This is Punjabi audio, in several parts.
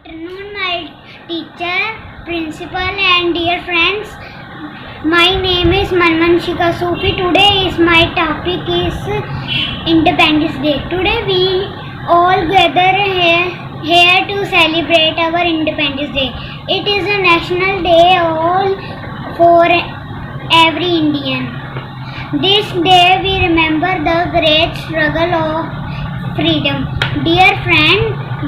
afternoon, my teacher, principal, and dear friends. My name is Manmanshika Sufi. Today is my topic is Independence Day. Today we all gather here to celebrate our Independence Day. It is a national day all for every Indian. This day we remember the great struggle of freedom. Dear friend,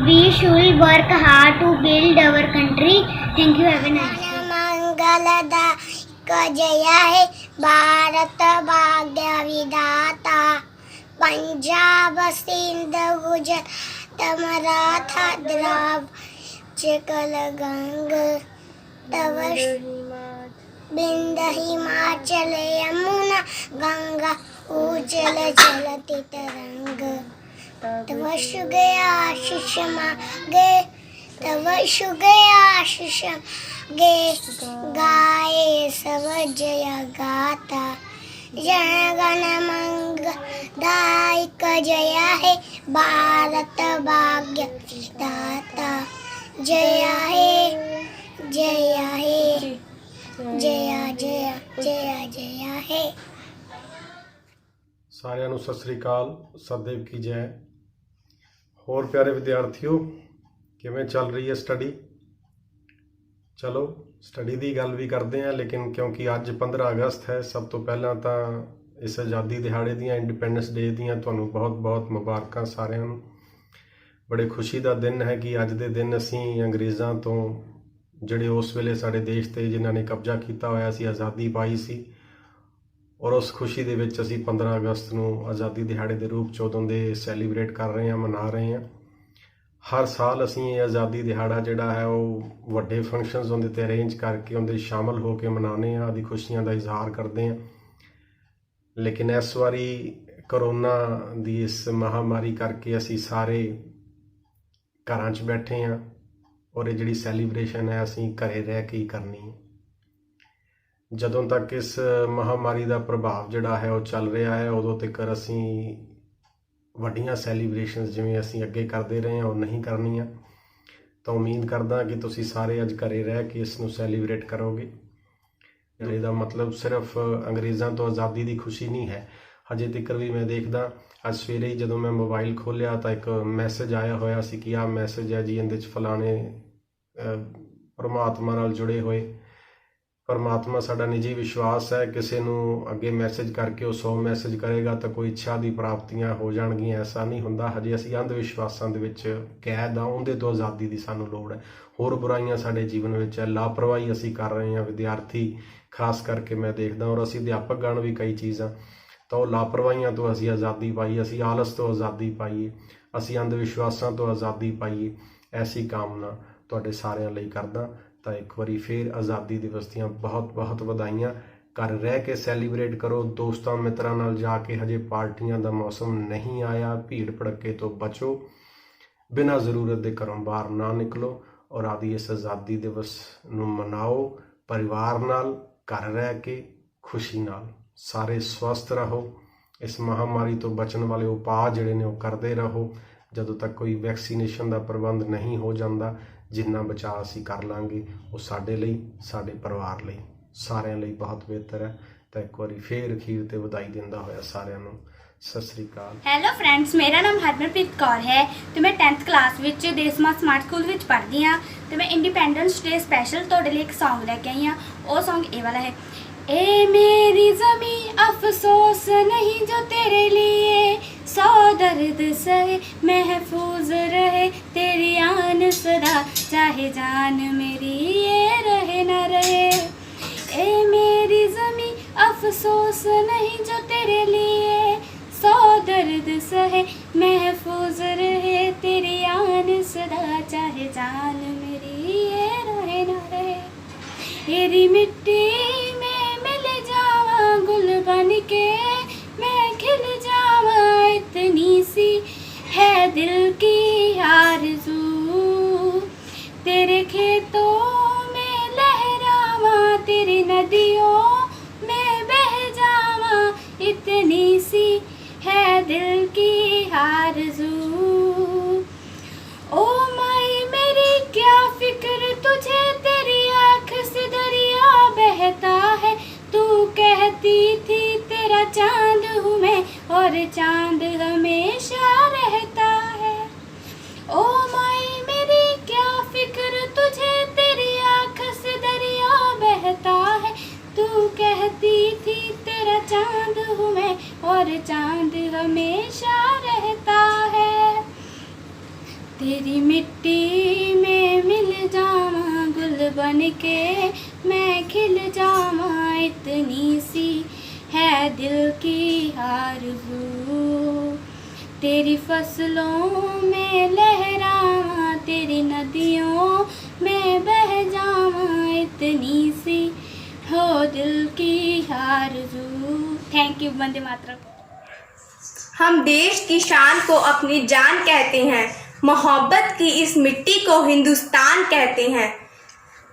we should work hard to build our country. Thank you. Have a nice day. मंगलदायक जय है भारत भाग्य विधाता पंजाब सिंध गुजरात मराठा द्राविड़ कल गंग तव बिंद हिमाचल यमुना गंगा उजल चलती तरंग तव शुग आशीष मांगे तव शुग आशीष गे गाए सब जय गाता जन गण मंगलदायक जय है भारत भाग्य विधाता जय है जय है जय जय जय जय है। ਸਾਰਿਆਂ ਨੂੰ ਸਤਿ ਸ੍ਰੀ ਅਕਾਲ, ਸਤਿਦੇਵ ਕੀ ਜੈ। ਹੋਰ ਪਿਆਰੇ ਵਿਦਿਆਰਥੀਓ, ਕਿਵੇਂ ਚੱਲ ਰਹੀ ਹੈ ਸਟੱਡੀ? ਚਲੋ ਸਟੱਡੀ ਦੀ ਗੱਲ ਵੀ ਕਰਦੇ ਹਾਂ, ਲੇਕਿਨ ਕਿਉਂਕਿ ਅੱਜ 15 ਅਗਸਤ ਹੈ, ਸਭ ਤੋਂ ਪਹਿਲਾਂ ਤਾਂ ਇਸ ਆਜ਼ਾਦੀ ਦਿਹਾੜੇ ਦੀਆਂ, ਇੰਡੀਪੈਂਡੈਂਸ ਡੇ ਦੀਆਂ ਤੁਹਾਨੂੰ ਬਹੁਤ-ਬਹੁਤ ਮੁਬਾਰਕਾਂ ਸਾਰਿਆਂ ਨੂੰ। ਬੜੇ ਖੁਸ਼ੀ ਦਾ ਦਿਨ ਹੈ ਕਿ ਅੱਜ ਦੇ ਦਿਨ ਅਸੀਂ ਅੰਗਰੇਜ਼ਾਂ ਤੋਂ, ਜਿਹੜੇ ਉਸ ਵੇਲੇ ਸਾਡੇ ਦੇਸ਼ 'ਤੇ ਜਿਨ੍ਹਾਂ ਨੇ ਕਬਜ਼ਾ ਕੀਤਾ ਹੋਇਆ ਸੀ, ਆਜ਼ਾਦੀ ਪਾਈ ਸੀ, ਔਰ ਉਸ ਖੁਸ਼ੀ ਦੇ ਵਿੱਚ ਅਸੀਂ 15 ਅਗਸਤ ਨੂੰ ਆਜ਼ਾਦੀ ਦਿਹਾੜੇ ਦੇ ਰੂਪ 'ਚ ਉਦੋਂ ਦੇ ਸੈਲੀਬ੍ਰੇਟ ਕਰ ਰਹੇ ਹਾਂ, ਮਨਾ ਰਹੇ ਹਾਂ। ਹਰ ਸਾਲ ਅਸੀਂ ਇਹ ਆਜ਼ਾਦੀ ਦਿਹਾੜਾ ਜਿਹੜਾ ਹੈ ਉਹ ਵੱਡੇ ਫੰਕਸ਼ਨਸ ਉਹਦੇ 'ਤੇ ਅਰੇਂਜ ਕਰਕੇ ਉਹਦੇ ਸ਼ਾਮਲ ਹੋ ਕੇ ਮਨਾਉਂਦੇ ਹਾਂ, ਆਦੀ ਖੁਸ਼ੀਆਂ ਦਾ ਇਜ਼ਹਾਰ ਕਰਦੇ ਹਾਂ। ਲੇਕਿਨ ਇਸ ਵਾਰੀ ਕਰੋਨਾ ਦੀ ਇਸ ਮਹਾਮਾਰੀ ਕਰਕੇ ਅਸੀਂ ਸਾਰੇ ਘਰਾਂ 'ਚ ਬੈਠੇ ਹਾਂ, ਔਰ ਇਹ ਜਿਹੜੀ ਸੈਲੀਬ੍ਰੇਸ਼ਨ ਹੈ ਅਸੀਂ ਘਰੇ ਰਹਿ ਕੇ ਹੀ ਕਰਨੀ ਹੈ। ਜਦੋਂ ਤੱਕ ਇਸ ਮਹਾਮਾਰੀ ਦਾ ਪ੍ਰਭਾਵ ਜਿਹੜਾ ਹੈ ਉਹ ਚੱਲ ਰਿਹਾ ਹੈ, ਉਦੋਂ ਤੱਕ ਅਸੀਂ ਵੱਡੀਆਂ ਸੈਲੀਬ੍ਰੇਸ਼ਨਸ ਜਿਵੇਂ ਅਸੀਂ ਅੱਗੇ ਕਰਦੇ ਰਹੇ ਹਾਂ ਉਹ ਨਹੀਂ ਕਰਨੀਆਂ। ਤਾਂ ਉਮੀਦ ਕਰਦਾ ਕਿ ਤੁਸੀਂ ਸਾਰੇ ਅੱਜ ਘਰੇ ਰਹਿ ਕੇ ਇਸ ਨੂੰ ਸੈਲੀਬ੍ਰੇਟ ਕਰੋਗੇ। ਇਹਦਾ ਮਤਲਬ ਸਿਰਫ ਅੰਗਰੇਜ਼ਾਂ ਤੋਂ ਆਜ਼ਾਦੀ ਦੀ ਖੁਸ਼ੀ ਨਹੀਂ ਹੈ। ਹਜੇ ਤੱਕ ਵੀ ਮੈਂ ਦੇਖਦਾ, ਅੱਜ ਸਵੇਰੇ ਹੀ ਜਦੋਂ ਮੈਂ ਮੋਬਾਈਲ ਖੋਲ੍ਹਿਆ ਤਾਂ ਇੱਕ ਮੈਸੇਜ ਆਇਆ ਹੋਇਆ ਸੀ ਕਿ ਆਹ ਮੈਸੇਜ ਹੈ ਜੀ, ਇਹਦੇ 'ਚ ਫਲਾਣੇ ਪਰਮਾਤਮਾ ਨਾਲ ਜੁੜੇ ਹੋਏ। ਪਰਮਾਤਮਾ ਸਾਡਾ ਨਿੱਜੀ ਵਿਸ਼ਵਾਸ ਹੈ, ਕਿਸੇ ਨੂੰ ਅੱਗੇ ਮੈਸੇਜ ਕਰਕੇ ਉਹ 100 ਮੈਸੇਜ ਕਰੇਗਾ ਤਾਂ ਕੋਈ ਇੱਛਾ ਦੀ ਪ੍ਰਾਪਤੀਆਂ ਹੋ ਜਾਣਗੀਆਂ, ਐਸਾ ਨਹੀਂ ਹੁੰਦਾ। ਹਜੇ ਅਸੀਂ ਅੰਧ ਵਿਸ਼ਵਾਸਾਂ ਦੇ ਵਿੱਚ ਕੈਦ ਹਾਂ, ਉਹਦੇ ਤੋਂ ਆਜ਼ਾਦੀ ਦੀ ਸਾਨੂੰ ਲੋੜ ਹੈ। ਹੋਰ ਬੁਰਾਈਆਂ ਸਾਡੇ ਜੀਵਨ ਵਿੱਚ ਹੈ, ਲਾਪਰਵਾਹੀ ਅਸੀਂ ਕਰ ਰਹੇ ਹਾਂ, ਵਿਦਿਆਰਥੀ ਖਾਸ ਕਰਕੇ ਮੈਂ ਦੇਖਦਾ, ਔਰ ਅਸੀਂ ਅਧਿਆਪਕ ਗਣ ਵੀ ਕਈ ਚੀਜ਼ਾਂ, ਤਾਂ ਉਹ ਲਾਪਰਵਾਹੀਆਂ ਤੋਂ ਅਸੀਂ ਆਜ਼ਾਦੀ ਪਾਈਏ, ਅਸੀਂ ਆਲਸ ਤੋਂ ਆਜ਼ਾਦੀ ਪਾਈਏ, ਅਸੀਂ ਅੰਧ ਵਿਸ਼ਵਾਸਾਂ ਤੋਂ ਆਜ਼ਾਦੀ ਪਾਈਏ। ਐਸੀ ਕਾਮਨਾ ਤੁਹਾਡੇ ਸਾਰਿਆਂ ਲਈ ਕਰਦਾ। ਤਾਂ ਇੱਕ ਵਾਰੀ ਫੇਰ ਆਜ਼ਾਦੀ ਦਿਵਸ ਦੀਆਂ ਬਹੁਤ-ਬਹੁਤ ਵਧਾਈਆਂ। ਘਰ ਰਹਿ ਕੇ ਸੈਲੀਬ੍ਰੇਟ ਕਰੋ, ਦੋਸਤਾਂ ਮਿੱਤਰਾਂ ਨਾਲ ਜਾ ਕੇ। ਹਜੇ ਪਾਰਟੀਆਂ ਦਾ ਮੌਸਮ ਨਹੀਂ ਆਇਆ, ਭੀੜ ਭੜੱਕੇ ਤੋਂ ਬਚੋ, ਬਿਨਾਂ ਜ਼ਰੂਰਤ ਦੇ ਘਰੋਂ ਬਾਹਰ ਨਾ ਨਿਕਲੋ, ਔਰ ਆਦਿ ਇਸ ਆਜ਼ਾਦੀ ਦਿਵਸ ਨੂੰ ਮਨਾਓ ਪਰਿਵਾਰ ਨਾਲ, ਘਰ ਰਹਿ ਕੇ ਖੁਸ਼ੀ ਨਾਲ। ਸਾਰੇ ਸਵਸਥ ਰਹੋ, ਇਸ ਮਹਾਮਾਰੀ ਤੋਂ ਬਚਣ ਵਾਲੇ ਉਪਾਅ ਜਿਹੜੇ ਨੇ ਉਹ ਕਰਦੇ ਰਹੋ। ਜਦੋਂ ਤੱਕ ਕੋਈ ਵੈਕਸੀਨੇਸ਼ਨ ਦਾ ਪ੍ਰਬੰਧ ਨਹੀਂ ਹੋ ਜਾਂਦਾ, ਜਿੰਨਾ ਬਚਾਅ ਅਸੀਂ ਕਰ ਲਾਂਗੇ ਉਹ ਸਾਡੇ ਲਈ, ਸਾਡੇ ਪਰਿਵਾਰ ਲਈ, ਸਾਰਿਆਂ ਲਈ ਬਹੁਤ ਬਿਹਤਰ ਹੈ। ਤਾਂ ਇੱਕ ਵਾਰੀ ਫੇਰ ਅਖੀਰ ਤੇ ਵਧਾਈ ਦਿੰਦਾ ਹੋਇਆ ਸਾਰਿਆਂ ਨੂੰ ਸਤਿ ਸ੍ਰੀ ਅਕਾਲ। ਹੈਲੋ ਫਰੈਂਡਸ, ਮੇਰਾ ਨਾਮ ਹਰਮਨਪ੍ਰੀਤ ਕੌਰ ਹੈ ਤੇ ਮੈਂ 10th ਕਲਾਸ ਵਿੱਚ ਦੇਸਮਾ ਸਮਾਰਟ ਸਕੂਲ ਵਿੱਚ ਪੜ੍ਹਦੀ ਹਾਂ। ਤੇ ਮੈਂ ਇੰਡੀਪੈਂਡੈਂਸ ਡੇ ਸਪੈਸ਼ਲ ਤੁਹਾਡੇ ਲਈ ਇੱਕ ਸੌਂਗ ਲੈ ਕੇ ਆਈ ਹਾਂ। ਉਹ ਸੌਂਗ ਇਹ ਵਾਲਾ ਹੈ। ए मेरी ज़मीं अफसोस नहीं जो तेरे लिए 100 दर्द सहे महफूज रहे तेरी आन सदा चाहे जान मेरी ये रहे न रहे। ए मेरी ज़मीं अफसोस नहीं जो तेरे लिए 100 दर्द सहे महफूज रहे तेरी आन सदा चाहे जान मेरी ये रहे न रहे। तेरी मिट्टी गुल बन के मैं खिल जावा, इतनी सी है दिल की आरज़ू। तेरे खेतों में लहरावा, तेरी नदियों में बह जावा, इतनी सी है दिल की आरज़ू। ओ माई मेरी क्या और चांद हमेशा रहता है। ओ माई मेरी क्या फिक्र तुझे, तेरी आँख से दरिया बहता है। तू कहती थी तेरा चांद हूँ मैं और चांद हमेशा रहता है। तेरी मिट्टी में मिल जावा गुल बन के मैं खिल जावा, इतनी सी है दिल की आरज़ू। तेरी फसलों में लहरावा, तेरी नदियों में बह जावा, इतनी सी हो दिल की आरज़ू। Thank you. वंदे मातरम। हम देश की शान को अपनी जान कहते हैं, मोहब्बत की इस मिट्टी को हिंदुस्तान कहते हैं।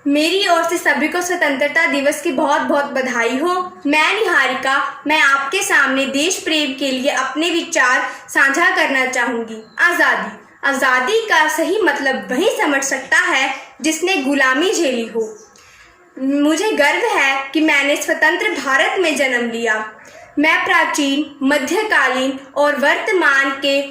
मेरी ओर से सभी को स्वतंत्रता दिवस की बहुत बहुत बधाई हो। मैं निहारिका, मैं आपके सामने देश प्रेम के लिए अपने विचार साझा करना चाहूँगी। आज़ादी, आज़ादी का सही मतलब वही समझ सकता है जिसने गुलामी झेली हो। मुझे गर्व है कि मैंने स्वतंत्र भारत में जन्म लिया। मैं प्राचीन, मध्यकालीन और वर्तमान के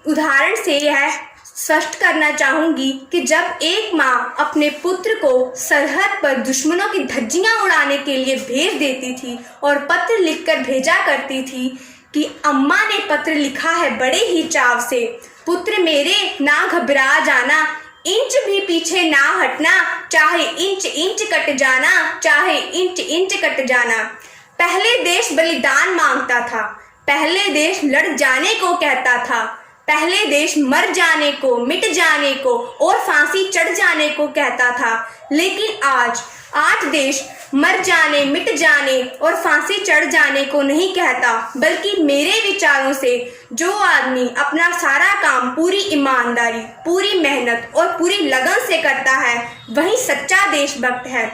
उदाहरण से यह स्पष्ट करना चाहूँगी कि जब एक माँ अपने पुत्र को सरहद पर दुश्मनों की धज्जियाँ उड़ाने के लिए भेज देती थी और पत्र लिखकर भेजा करती थी कि अम्मा ने पत्र लिखा है बड़े ही चाव से, पुत्र मेरे ना घबरा जाना, इंच भी पीछे ना हटना, चाहे इंच इंच कट जाना, चाहे इंच इंच कट जाना। पहले देश बलिदान मांगता था, पहले देश लड़ जाने को कहता था, पहले देश मर जाने को, मिट जाने को और फांसी चढ़ जाने को कहता था। लेकिन आज देश मर जाने, मिट जाने और फांसी चढ़ जाने को नहीं कहता, बल्कि मेरे विचारों से जो आदमी अपना सारा काम पूरी ईमानदारी, पूरी मेहनत और पूरी लगन से करता है वही सच्चा देशभक्त है।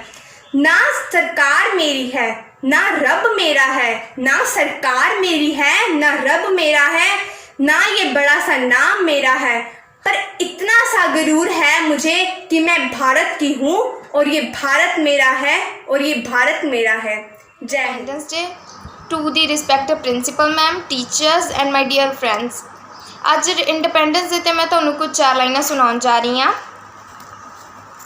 ना सरकार मेरी है, ना रब मेरा है, ना सरकार मेरी है, ना रब मेरा है, ना ये बड़ा सा नाम मेरा है, पर इतना सा गरूर है मुझे कि मैं भारत की हूँ और ये भारत मेरा है और ये भारत मेरा है। जय Hind. Independence day to the respective principal ma'am, teachers and my dear friends. अज इंडिपेंडेंस डे ते मैं तुहानूं कुछ 4 लाइनां सुणाउण जा रही हाँ।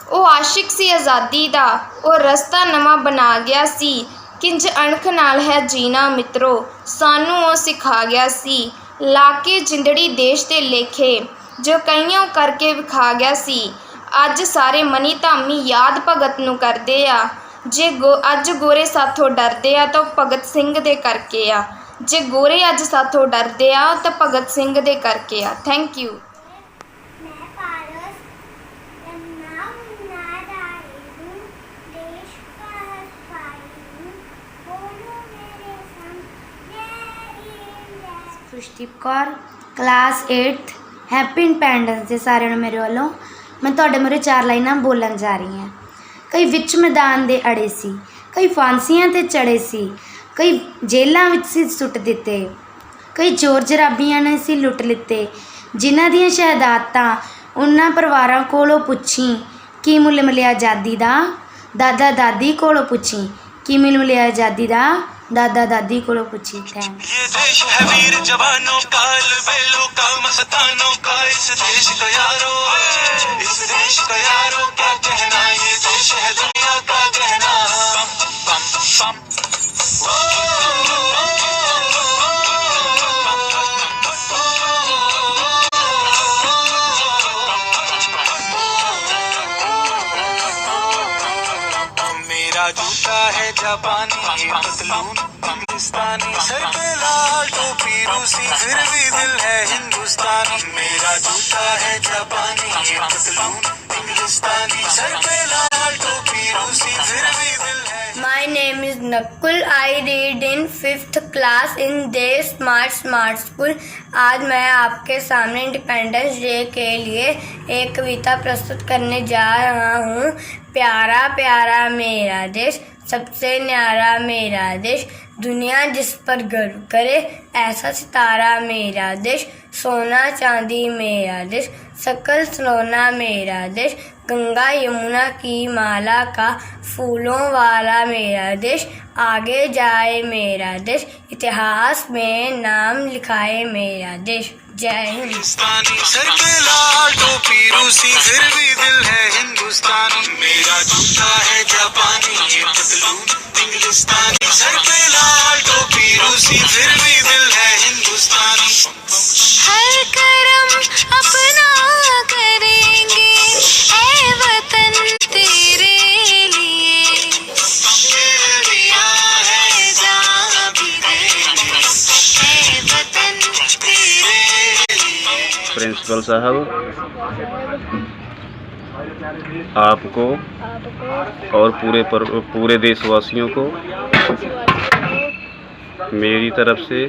ਉਹ आशिक सी आज़ादी दा, ਉਹ रस्ता नवा बना गया सी, किंज अणख नाल है जीना मित्रो, सानू ਉਹ सिखा गया सी, लाके जिंदड़ी देश दे लेखे, जो कईयों करके विखा गया सी। अज सारे मनी धामी याद भगत नूं करदे आ, जे अज गोरे साथों डरदे आ तो भगत सिंह दे करके आ, जे गोरे अज साथों डरदे आ तो भगत सिंह दे करके आ। Thank you. मैं पारस नाम नारायण हूँ, देश का सिपाही हूँ, बोलो मेरे संग जय हिंद जय। Khushdeep Kaur, class 8th। Happy independence day सारिਆਂ ਨੂੰ ਮੇਰੇ ਵੱਲੋਂ। मैं ਤੁਹਾਡੇ ਮੂਹਰੇ 4 ਲਾਈਨਾਂ ਬੋਲਣ ਜਾ ਰਹੀ ਹਾਂ। ਕਈ ਵਿੱਚ ਮੈਦਾਨ ਦੇ ਅੜੇ ਸੀ, ਕਈ ਫਾਂਸੀਆਂ 'ਤੇ ਚੜੇ ਸੀ, ਕਈ ਜੇਲ੍ਹਾਂ ਵਿੱਚ ਸੀ ਸੁੱਟ ਦਿੱਤੇ, ਕਈ ਚੋਰ ਜਰਾਬੀਆਂ ਨੇ ਸੀ ਲੁੱਟ ਲਿੱਤੇ, ਜਿਨ੍ਹਾਂ ਦੀਆਂ ਸ਼ਹਾਦਤਾਂ ਉਹਨਾਂ ਪਰਿਵਾਰਾਂ ਕੋਲੋਂ ਪੁੱਛੀ, ਕੀ ਮੁੱਲ ਮਿਲਿਆ ਆਜ਼ਾਦੀ ਦਾ, ਦਾਦਾ ਦਾਦੀ ਕੋਲੋਂ ਪੁੱਛੀ, ਕੀ ਮੁੱਲ ਮਿਲਿਆ ਆਜ਼ਾਦੀ ਦਾ, दादा दादी को पूछी। थैंक्स। ये देश है वीर जवानों का, बेलों का, मस्तानों का, इस देश का यारो, इस देश का यारो क्या कहना, ये देश है दुनिया का कहना। बम बम मेरा जूता है जापानी, पतलून पाकिस्तानी, सर पे लाल टोपी रूसी, फिर भी दिल है हिंदुस्तानी। मेरा जूता है जापानी, पतलून पाकिस्तानी, सर पे लाल टोपी रूसी, फिर भी दिल है। My name is Nakul. I read in 5th class in Day Smart School. आज मैं आपके सामने इंडिपेंडेंस डे के लिए एक कविता प्रस्तुत करने जा रहा हूँ। प्यारा प्यारा मेरा देश, सबसे न्यारा मेरा देश, दुनिया जिस पर गर्व करे, ऐसा सितारा मेरा देश, सोना चांदी मेरा देश, सकल सलोना मेरा देश, गंगा यमुना की माला का फूलों वाला मेरा देश, आगे जाए मेरा देश, इतिहास में नाम लिखाए मेरा देश। जय हिंद। हिंदुस्तानी सर पे लाल टोपी रूसी फिर भी दिल है हिंदुस्तानी, मेरा जूता है जापानी ये पतलून इंग्लिस्तानी, सर पे लाल टोपी रूसी फिर भी दिल है हिंदुस्तानी। हर करम अपना करेंगे ऐ वतन तेरे लिए, दिया है जान भी देंगे ऐ वतन तेरे। प्रिंसिपल साहब, आपको और पूरे देशवासियों को मेरी तरफ से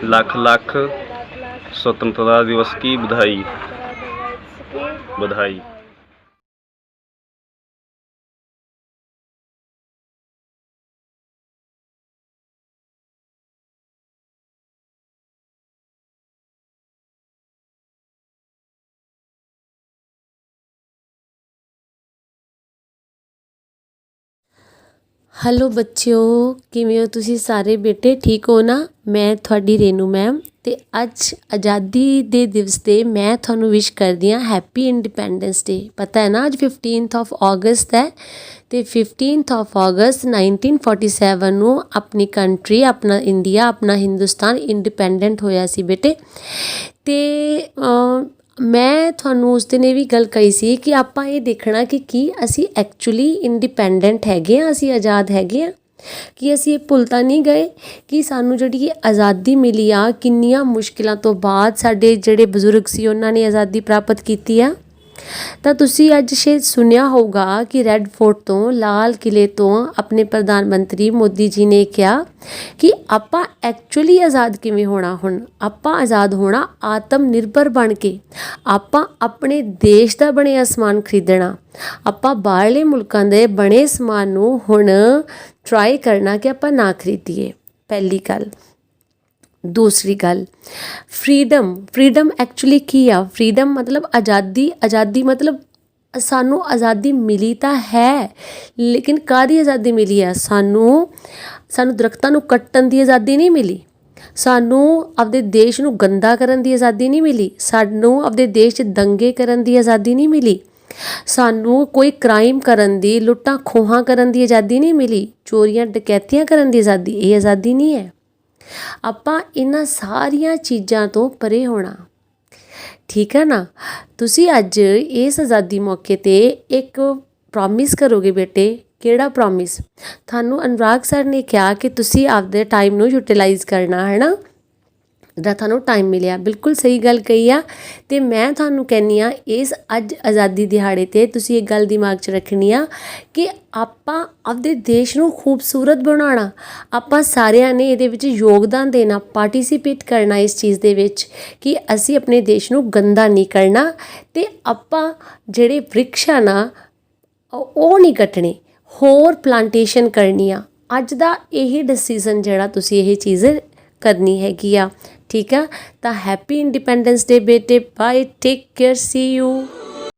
लाख लाख स्वतंत्रता दिवस की बधाई। ਹੈਲੋ ਬੱਚਿਓ, ਕਿਵੇਂ ਹੋ ਤੁਸੀਂ ਸਾਰੇ ਬੇਟੇ? ਠੀਕ ਹੋ ਨਾ? ਮੈਂ ਤੁਹਾਡੀ ਰੇਨੂ ਮੈਮ ਅਤੇ ਅੱਜ ਆਜ਼ਾਦੀ ਦੇ ਦਿਵਸ 'ਤੇ ਮੈਂ ਤੁਹਾਨੂੰ ਵਿਸ਼ ਕਰਦੀ ਹਾਂ ਹੈਪੀ ਇੰਡੀਪੈਂਡੈਂਸ ਡੇ। ਪਤਾ ਹੈ ਨਾ ਅੱਜ 15th of August ਹੈ, ਅਤੇ 15th of August 1947 ਨੂੰ ਆਪਣੀ ਕੰਟਰੀ, ਆਪਣਾ ਇੰਡੀਆ, ਆਪਣਾ ਹਿੰਦੁਸਤਾਨ ਇੰਡੀਪੈਂਡੈਂਟ ਹੋਇਆ ਸੀ ਬੇਟੇ। ਅਤੇ ਮੈਂ ਤੁਹਾਨੂੰ ਉਸ ਦਿਨ ਇਹ ਵੀ ਗੱਲ ਕਹੀ ਸੀ ਕਿ ਆਪਾਂ ਇਹ ਦੇਖਣਾ ਕਿ ਕੀ ਅਸੀਂ ਐਕਚੁਅਲੀ ਇੰਡੀਪੈਂਡੈਂਟ ਹੈਗੇ ਹਾਂ, ਅਸੀਂ ਆਜ਼ਾਦ ਹੈਗੇ ਹਾਂ, ਕਿ ਅਸੀਂ ਇਹ ਭੁੱਲ ਤਾਂ ਨਹੀਂ ਗਏ ਕਿ ਸਾਨੂੰ ਜਿਹੜੀ ਇਹ ਆਜ਼ਾਦੀ ਮਿਲੀ ਆ, ਕਿੰਨੀਆਂ ਮੁਸ਼ਕਿਲਾਂ ਤੋਂ ਬਾਅਦ ਸਾਡੇ ਜਿਹੜੇ ਬਜ਼ੁਰਗ ਸੀ ਉਹਨਾਂ ਨੇ ਆਜ਼ਾਦੀ ਪ੍ਰਾਪਤ ਕੀਤੀ ਆ। ਤਾਂ ਤੁਸੀਂ ਅੱਜ ਸ਼ਾਇਦ ਸੁਣਿਆ ਹੋਊਗਾ ਕਿ ਰੈੱਡ ਫੋਰਟ ਤੋਂ, ਲਾਲ ਕਿਲ੍ਹੇ ਤੋਂ ਆਪਣੇ ਪ੍ਰਧਾਨ ਮੰਤਰੀ ਮੋਦੀ ਜੀ ਨੇ ਕਿਹਾ ਕਿ ਆਪਾਂ ਐਕਚੁਅਲੀ ਆਜ਼ਾਦ ਕਿਵੇਂ ਹੋਣਾ। ਹੁਣ ਆਪਾਂ ਆਜ਼ਾਦ ਹੋਣਾ ਆਤਮ ਨਿਰਭਰ ਬਣ ਕੇ। ਆਪਾਂ ਆਪਣੇ ਦੇਸ਼ ਦਾ ਬਣਿਆ ਸਮਾਨ ਖਰੀਦਣਾ, ਆਪਾਂ ਬਾਹਰਲੇ ਮੁਲਕਾਂ ਦੇ ਬਣੇ ਸਮਾਨ ਨੂੰ ਹੁਣ ਟਰਾਈ ਕਰਨਾ ਕਿ ਆਪਾਂ ਨਾ ਖਰੀਦੀਏ, ਪਹਿਲੀ ਗੱਲ। ਦੂਸਰੀ ਗੱਲ, ਫਰੀਡਮ ਐਕਚੁਅਲੀ ਕੀ ਆ? ਫਰੀਡਮ ਮਤਲਬ ਆਜ਼ਾਦੀ ਮਤਲਬ ਸਾਨੂੰ ਆਜ਼ਾਦੀ ਮਿਲੀ ਤਾਂ ਹੈ, ਲੇਕਿਨ ਕਾਹਦੀ ਆਜ਼ਾਦੀ ਮਿਲੀ ਆ? ਸਾਨੂੰ ਦਰੱਖਤਾਂ ਨੂੰ ਕੱਟਣ ਦੀ ਆਜ਼ਾਦੀ ਨਹੀਂ ਮਿਲੀ, ਸਾਨੂੰ ਆਪਦੇ ਦੇਸ਼ ਨੂੰ ਗੰਦਾ ਕਰਨ ਦੀ ਆਜ਼ਾਦੀ ਨਹੀਂ ਮਿਲੀ, ਸਾਨੂੰ ਆਪਦੇ ਦੇਸ਼ 'ਚ ਦੰਗੇ ਕਰਨ ਦੀ ਆਜ਼ਾਦੀ ਨਹੀਂ ਮਿਲੀ, ਸਾਨੂੰ ਕੋਈ ਕ੍ਰਾਈਮ ਕਰਨ ਦੀ, ਲੁੱਟਾਂ ਖੋਹਾਂ ਕਰਨ ਦੀ ਆਜ਼ਾਦੀ ਨਹੀਂ ਮਿਲੀ, ਚੋਰੀਆਂ ਡਕੈਤੀਆਂ ਕਰਨ ਦੀ ਆਜ਼ਾਦੀ, ਇਹ ਆਜ਼ਾਦੀ ਨਹੀਂ ਹੈ। ਆਪਾਂ ਇਹਨਾਂ ਸਾਰੀਆਂ ਚੀਜ਼ਾਂ ਤੋਂ ਪਰੇ ਹੋਣਾ, ਠੀਕ ਹੈ ਨਾ? ਤੁਸੀਂ ਅੱਜ ਇਸ ਆਜ਼ਾਦੀ ਮੌਕੇ 'ਤੇ ਇੱਕ ਪ੍ਰੋਮਿਸ ਕਰੋਗੇ ਬੇਟੇ। ਕਿਹੜਾ ਪ੍ਰੋਮਿਸ? ਤੁਹਾਨੂੰ ਅਨੁਰਾਗ ਸਰ ਨੇ ਕਿਹਾ ਕਿ ਤੁਸੀਂ ਆਪਦੇ ਟਾਈਮ ਨੂੰ ਯੂਟੀਲਾਈਜ਼ ਕਰਨਾ, ਹੈ ਨਾ, ਜਿਹੜਾ ਤੁਹਾਨੂੰ ਟਾਈਮ ਮਿਲਿਆ। ਬਿਲਕੁਲ ਸਹੀ ਗੱਲ ਕਹੀ ਆ। ਅਤੇ ਮੈਂ ਤੁਹਾਨੂੰ ਕਹਿੰਦੀ ਹਾਂ ਇਸ ਅੱਜ ਆਜ਼ਾਦੀ ਦਿਹਾੜੇ 'ਤੇ ਤੁਸੀਂ ਇੱਕ ਗੱਲ ਦਿਮਾਗ 'ਚ ਰੱਖਣੀ ਆ ਕਿ ਆਪਾਂ ਆਪਦੇ ਦੇਸ਼ ਨੂੰ ਖੂਬਸੂਰਤ ਬਣਾਉਣਾ, ਆਪਾਂ ਸਾਰਿਆਂ ਨੇ ਇਹਦੇ ਵਿੱਚ ਯੋਗਦਾਨ ਦੇਣਾ, ਪਾਰਟੀਸੀਪੇਟ ਕਰਨਾ ਇਸ ਚੀਜ਼ ਦੇ ਵਿੱਚ ਕਿ ਅਸੀਂ ਆਪਣੇ ਦੇਸ਼ ਨੂੰ ਗੰਦਾ ਨਹੀਂ ਕਰਨਾ, ਅਤੇ ਆਪਾਂ ਜਿਹੜੇ ਵ੍ਰਿਕਸ਼ ਆ ਨਾ ਉਹ ਨਹੀਂ ਕੱਟਣੇ, ਹੋਰ ਪਲਾਂਟੇਸ਼ਨ ਕਰਨੀ ਆ। ਅੱਜ ਦਾ ਇਹ ਡਿਸੀਜ਼ਨ ਜਿਹੜਾ ਤੁਸੀਂ ਇਹ ਚੀਜ਼ ਕਰਨੀ ਹੈਗੀ ਆ, ਠੀਕ ਆ? ਤਾਂ ਹੈਪੀ ਇੰਡੀਪੈਂਡੈਂਸ ਡੇ ਬੇਟੇ। Bye, take care, see you.